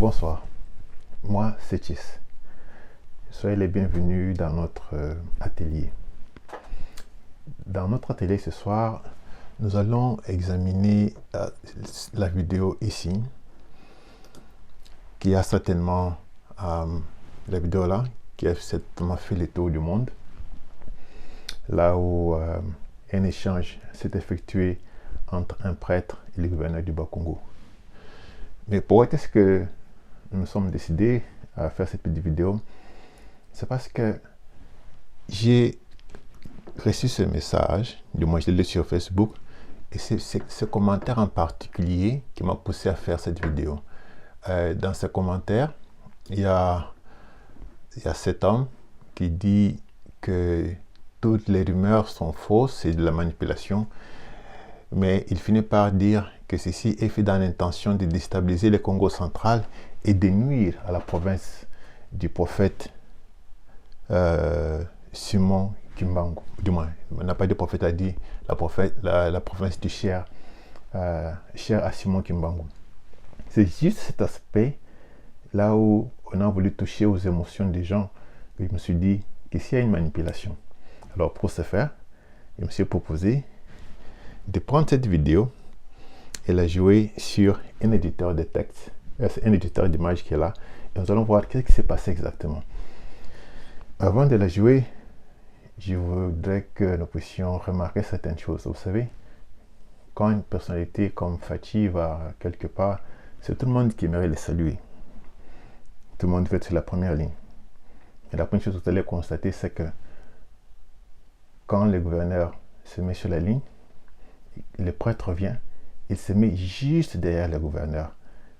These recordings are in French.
Bonsoir, moi c'est Chis. Soyez les bienvenus dans notre atelier. Dans notre atelier ce soir, nous allons examiner la vidéo ici, qui a certainement, la vidéo là, qui a certainement fait le tour du monde, là où un échange s'est effectué entre un prêtre et le gouverneur du Bas-Congo. Mais pourquoi est-ce que nous sommes décidés à faire cette petite vidéo? C'est parce que j'ai reçu ce message, du moins je l'ai lu sur Facebook, et c'est ce commentaire en particulier qui m'a poussé à faire cette vidéo. Dans ce commentaire, il y a cet homme qui dit que toutes les rumeurs sont fausses, c'est de la manipulation, mais il finit par dire que ceci est fait dans l'intention de déstabiliser le Congo central et de nuire à la province du prophète Simon Kimbangu. Du moins, on n'a pas de prophète, a dit la province du cher à Simon Kimbangu. C'est juste cet aspect là où on a voulu toucher aux émotions des gens que je me suis dit qu'ici il y a une manipulation. Alors pour ce faire, je me suis proposé de prendre cette vidéo et la jouer sur un éditeur de texte, un éditeur d'image qui est là, et nous allons voir qu'est-ce qui s'est passé exactement. Avant de la jouer, je voudrais que nous puissions remarquer certaines choses. Vous savez, quand une personnalité comme Fachi va quelque part, c'est tout le monde qui aimerait le saluer. Tout le monde veut être sur la première ligne. Et la première chose que vous allez constater, c'est que quand le gouverneur se met sur la ligne, le prêtre vient, il se met juste derrière le gouverneur,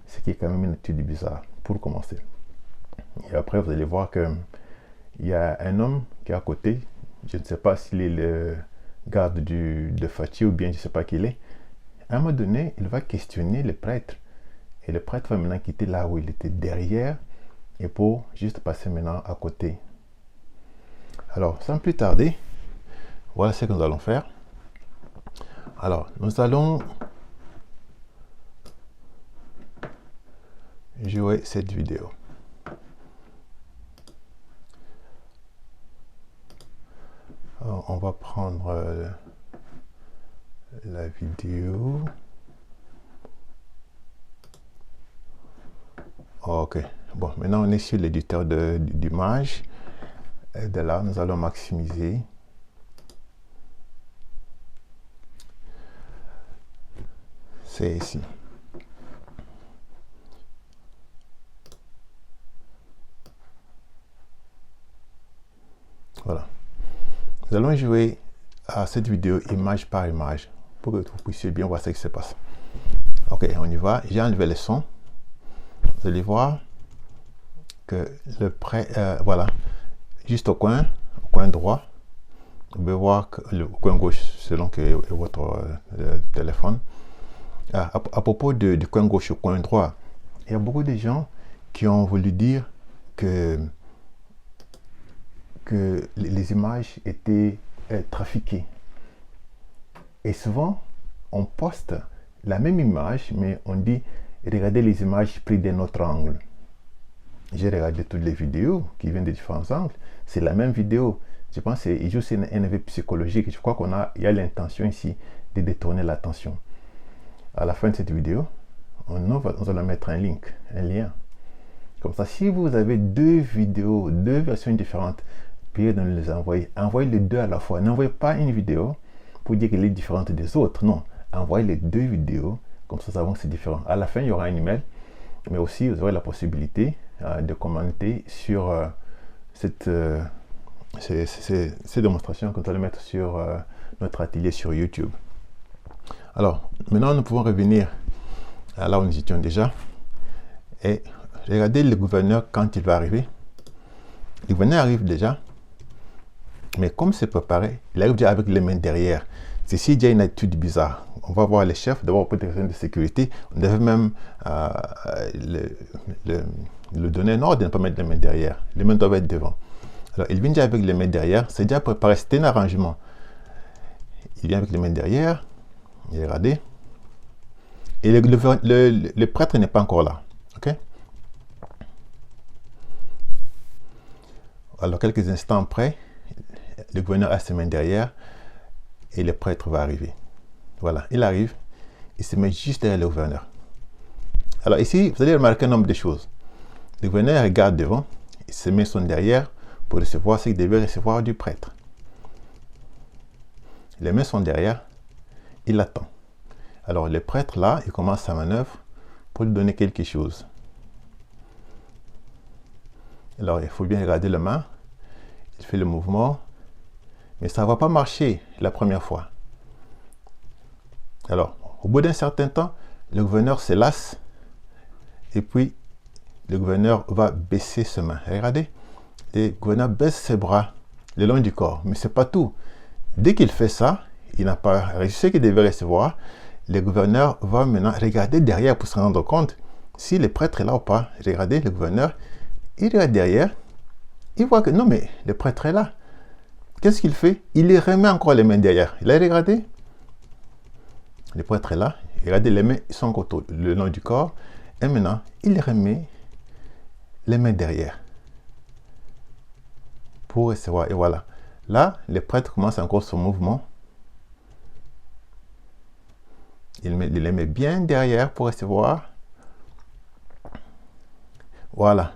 ce qui est quand même une attitude bizarre, pour commencer. Et après, vous allez voir que il y a un homme qui est à côté, je ne sais pas s'il est le garde de Fachi ou bien je ne sais pas qui il est. À un moment donné, il va questionner le prêtre. Et le prêtre va maintenant quitter là où il était derrière et pour juste passer maintenant à côté. Alors, sans plus tarder, voilà ce que nous allons faire. Alors, nous allons jouer cette vidéo. Alors, on va prendre la vidéo. Ok, bon, maintenant on est sur l'éditeur d'image. Et de là, nous allons maximiser. C'est ici. Voilà. Nous allons jouer à cette vidéo image par image pour que vous puissiez bien voir ce qui se passe. Ok, on y va. J'ai enlevé le son. Vous allez voir que le voilà, juste au coin droit, vous pouvez voir que le coin gauche selon que est votre téléphone. À propos du coin gauche au coin droit, il y a beaucoup de gens qui ont voulu dire que les images étaient trafiquées. Et souvent, on poste la même image, mais on dit regardez les images prises d'un autre angle. J'ai regardé toutes les vidéos qui viennent de différents angles. C'est la même vidéo. Je pense qu'il joue sur un effet psychologique. Je crois qu'il y a l'intention ici de détourner l'attention. À la fin de cette vidéo, nous allons mettre un link, un lien. Comme ça, si vous avez deux vidéos, deux versions différentes, puis de nous les envoyer. Envoyez les deux à la fois. N'envoyez pas une vidéo pour dire qu'elle est différente des autres. Non, envoyez les deux vidéos. Comme ça, nous savons que c'est différent. À la fin, il y aura un email, mais aussi vous aurez la possibilité de commenter sur ces démonstrations que nous allons mettre sur notre atelier sur YouTube. Alors, maintenant, nous pouvons revenir à là où nous étions déjà. Et regardez le gouverneur quand il va arriver. Le gouverneur arrive déjà. Mais comme c'est préparé, il arrive déjà avec les mains derrière. Ceci est déjà une attitude bizarre. On va voir les chefs, d'abord pour des raisons de sécurité. On devait même le donner un ordre de ne pas mettre les mains derrière. Les mains doivent être devant. Alors, il vient déjà avec les mains derrière. C'est déjà préparé. C'était un arrangement. Il vient avec les mains derrière. Regardez. Et le prêtre n'est pas encore là. Ok? Alors, quelques instants après, le gouverneur a ses mains derrière et le prêtre va arriver. Voilà, il arrive, il se met juste derrière le gouverneur. Alors ici, vous allez remarquer un nombre de choses. Le gouverneur regarde devant, ses mains sont derrière pour recevoir ce qu'il devait recevoir du prêtre. Les mains sont derrière, il attend. Alors le prêtre là, il commence sa manœuvre pour lui donner quelque chose. Alors il faut bien regarder la main, il fait le mouvement, mais ça ne va pas marcher la première fois. Alors, au bout d'un certain temps, le gouverneur se lasse et puis le gouverneur va baisser ses mains. Regardez, le gouverneur baisse ses bras le long du corps, mais ce n'est pas tout. Dès qu'il fait ça, il n'a pas reçu ce qu'il devait recevoir. Le gouverneur va maintenant regarder derrière pour se rendre compte si le prêtre est là ou pas. Regardez, le gouverneur, il regarde derrière, il voit que non, mais le prêtre est là. Qu'est-ce qu'il fait? Il lui remet encore les mains derrière. Il a regardé. Le prêtre est là. Regardez, les mains sont le long du corps. Et maintenant, il remet les mains derrière pour recevoir. Et voilà. Là, le prêtre commence encore son mouvement. Il les met bien derrière pour recevoir. Voilà.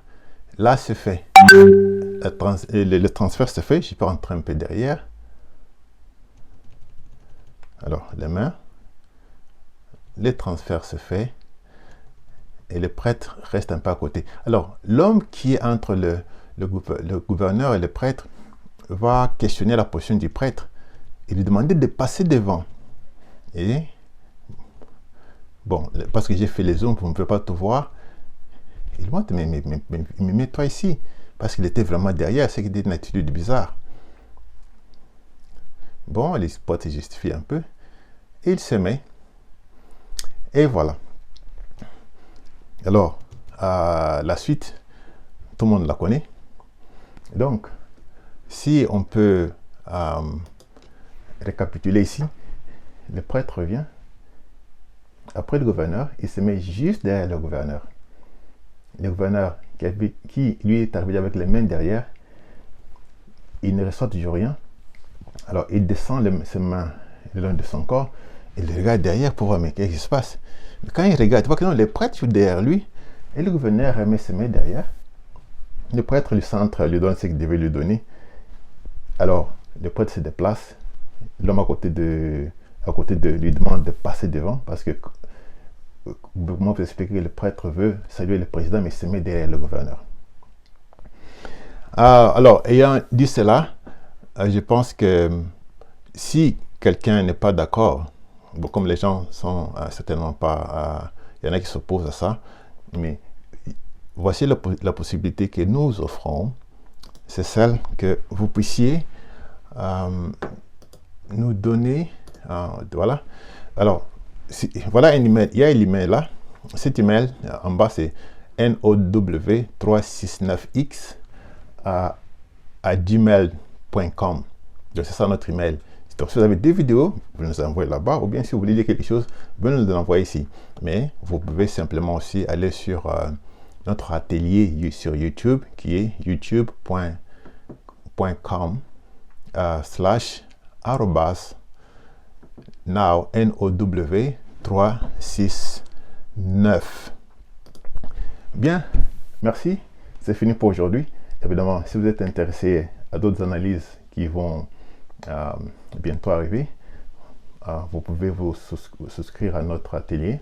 Là, c'est fait. Le transfert se fait. Je peux rentrer un peu derrière. Alors, les mains. Le transfert se fait. Et le prêtre reste un peu à côté. Alors, l'homme qui est entre le gouverneur et le prêtre va questionner la position du prêtre et lui demander de passer devant. Et, bon, parce que j'ai fait les zooms, vous ne pouvez pas tout voir. Il demande, mais mets-toi ici. Parce qu'il était vraiment derrière, c'est qu'il était une attitude bizarre. Bon, les spots se justifient un peu. Et il se met. Et voilà. Alors, la suite, tout le monde la connaît. Donc, si on peut récapituler ici, le prêtre revient. Après le gouverneur, il se met juste derrière le gouverneur. Le gouverneur qui lui est arrivé avec les mains derrière, il ne reçoit toujours rien. Alors, il descend ses mains le long de son corps, il regarde derrière pour voir, mais qu'est-ce qui se passe? Quand il regarde, il voit que non, le prêtre est derrière lui, et le gouverneur remet ses mains derrière. Le prêtre lui donne ce qu'il devait lui donner. Alors, le prêtre se déplace. L'homme à côté de lui demande de passer devant, parce que, moi, vous expliquer que le prêtre veut saluer le président, mais il se met derrière le gouverneur. Alors, ayant dit cela, je pense que si quelqu'un n'est pas d'accord, bon, comme les gens sont certainement pas, il y en a qui s'opposent à ça, mais voici la possibilité que nous offrons, c'est celle que vous puissiez nous donner, voilà. Alors, voilà un email, il y a un email là, cet email en bas c'est now369x à gmail.com. Donc c'est ça notre email. Donc si vous avez des vidéos, vous nous envoyez là-bas, ou bien si vous voulez lire quelque chose, vous nous l'envoyez ici. Mais vous pouvez simplement aussi aller sur notre atelier sur YouTube, qui est youtube.com /now369. Bien, merci. C'est fini pour aujourd'hui. Évidemment, si vous êtes intéressé à d'autres analyses qui vont bientôt arriver, vous pouvez vous souscrire à notre atelier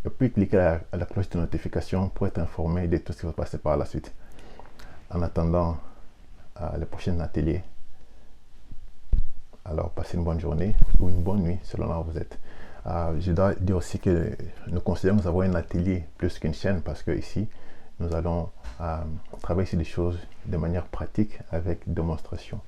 et puis cliquer à la cloche de notification pour être informé de tout ce qui va passer par la suite. En attendant le prochain atelier, alors passez une bonne journée ou une bonne nuit selon là où vous êtes. Je dois dire aussi que nous considérons que nous avons un atelier plus qu'une chaîne, parce que ici nous allons travailler sur des choses de manière pratique avec démonstration.